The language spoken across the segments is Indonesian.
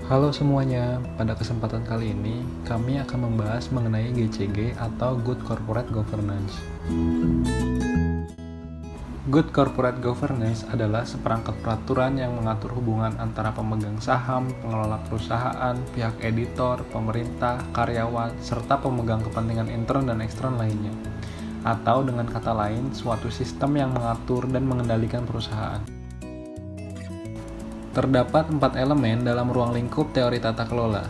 Halo semuanya, pada kesempatan kali ini kami akan membahas mengenai GCG atau Good Corporate Governance. Good Corporate Governance adalah seperangkat peraturan yang mengatur hubungan antara pemegang saham, pengelola perusahaan, pihak editor, pemerintah, karyawan, serta pemegang kepentingan intern dan ekstern lainnya. Atau dengan kata lain, suatu sistem yang mengatur dan mengendalikan perusahaan. Terdapat 4 elemen dalam ruang lingkup teori tata kelola.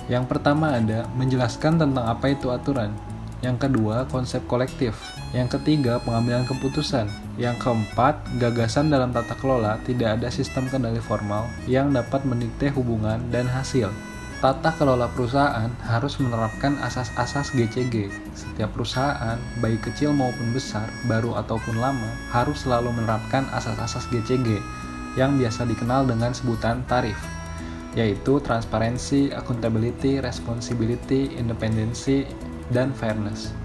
Yang pertama ada menjelaskan tentang apa itu aturan. Yang kedua, konsep kolektif. Yang ketiga, pengambilan keputusan. Yang keempat, gagasan dalam tata kelola tidak ada sistem kendali formal yang dapat mendikte hubungan dan hasil. Tata kelola perusahaan harus menerapkan asas-asas GCG. Setiap perusahaan, baik kecil maupun besar, baru ataupun lama, harus selalu menerapkan asas-asas GCG yang biasa dikenal dengan sebutan tarif, yaitu transparency, accountability, responsibility, independensi, dan fairness.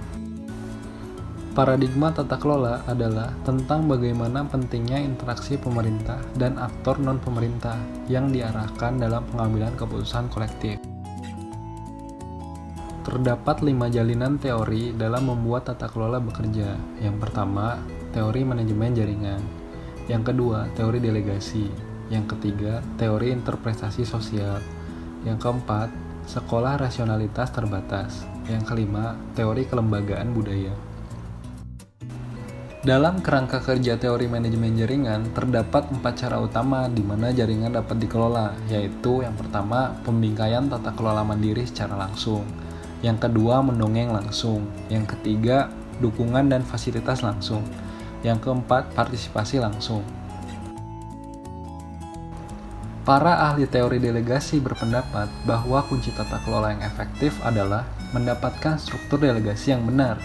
Paradigma tata kelola adalah tentang bagaimana pentingnya interaksi pemerintah dan aktor non-pemerintah yang diarahkan dalam pengambilan keputusan kolektif. Terdapat 5 jalinan teori dalam membuat tata kelola bekerja. Yang pertama, teori manajemen jaringan. Yang kedua, teori delegasi. Yang ketiga, teori interpretasi sosial. Yang keempat, sekolah rasionalitas terbatas. Yang kelima, teori kelembagaan budaya. Dalam kerangka kerja teori manajemen jaringan, terdapat 4 cara utama di mana jaringan dapat dikelola, yaitu yang pertama, pembingkaian tata kelola mandiri secara langsung. Yang kedua, mendongeng langsung. Yang ketiga, dukungan dan fasilitas langsung. Yang keempat, partisipasi langsung. Para ahli teori delegasi berpendapat bahwa kunci tata kelola yang efektif adalah mendapatkan struktur delegasi yang benar.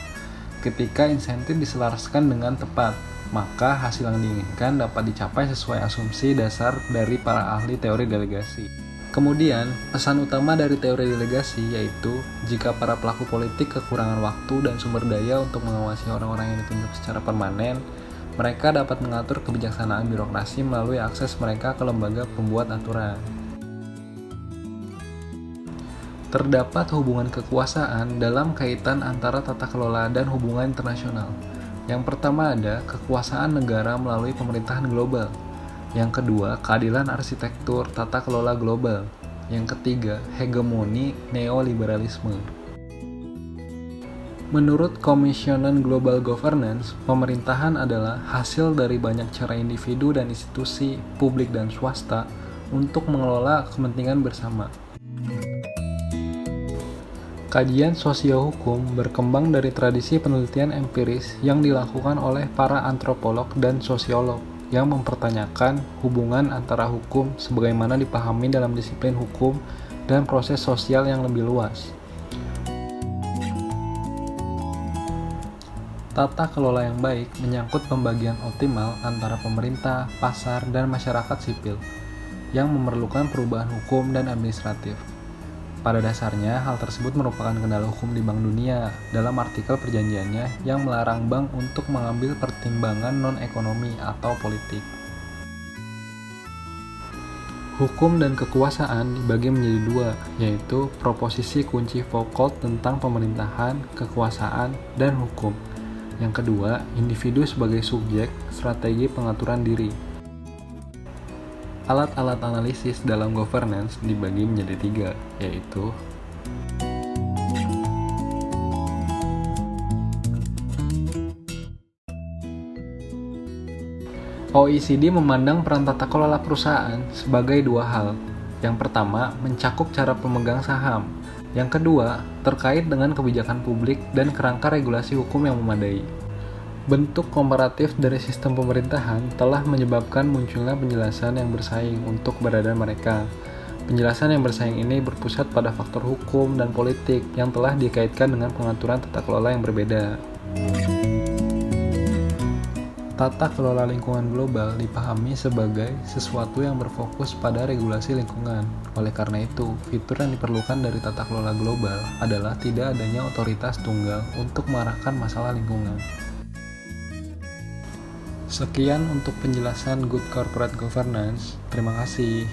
Ketika insentif diselaraskan dengan tepat, maka hasil yang diinginkan dapat dicapai sesuai asumsi dasar dari para ahli teori delegasi. Kemudian, pesan utama dari teori delegasi yaitu jika para pelaku politik kekurangan waktu dan sumber daya untuk mengawasi orang-orang yang ditunjuk secara permanen, mereka dapat mengatur kebijaksanaan birokrasi melalui akses mereka ke lembaga pembuat aturan. Terdapat hubungan kekuasaan dalam kaitan antara tata kelola dan hubungan internasional. Yang pertama ada kekuasaan negara melalui pemerintahan global. Yang kedua, keadilan arsitektur tata kelola global. Yang ketiga, hegemoni neoliberalisme. Menurut Commission on Global Governance, pemerintahan adalah hasil dari banyak cara individu dan institusi, publik dan swasta, untuk mengelola kepentingan bersama. Kajian sosiohukum berkembang dari tradisi penelitian empiris yang dilakukan oleh para antropolog dan sosiolog yang mempertanyakan hubungan antara hukum sebagaimana dipahami dalam disiplin hukum dan proses sosial yang lebih luas. Tata kelola yang baik menyangkut pembagian optimal antara pemerintah, pasar, dan masyarakat sipil yang memerlukan perubahan hukum dan administratif. Pada dasarnya, hal tersebut merupakan kendala hukum di Bank Dunia dalam artikel perjanjiannya yang melarang bank untuk mengambil pertimbangan non-ekonomi atau politik. Hukum dan kekuasaan dibagi menjadi dua, yaitu proposisi kunci Foucault tentang pemerintahan, kekuasaan, dan hukum. Yang kedua, individu sebagai subjek, strategi pengaturan diri. Alat-alat analisis dalam governance dibagi menjadi 3, yaitu OECD memandang peran tata kelola perusahaan sebagai 2 hal. Yang pertama, mencakup cara pemegang saham. Yang kedua, terkait dengan kebijakan publik dan kerangka regulasi hukum yang memadai. Bentuk komparatif dari sistem pemerintahan telah menyebabkan munculnya penjelasan yang bersaing untuk keberadaan mereka. Penjelasan yang bersaing ini berpusat pada faktor hukum dan politik yang telah dikaitkan dengan pengaturan tata kelola yang berbeda. Tata kelola lingkungan global dipahami sebagai sesuatu yang berfokus pada regulasi lingkungan. Oleh karena itu, fitur yang diperlukan dari tata kelola global adalah tidak adanya otoritas tunggal untuk mengarahkan masalah lingkungan. Sekian untuk penjelasan Good Corporate Governance. Terima kasih.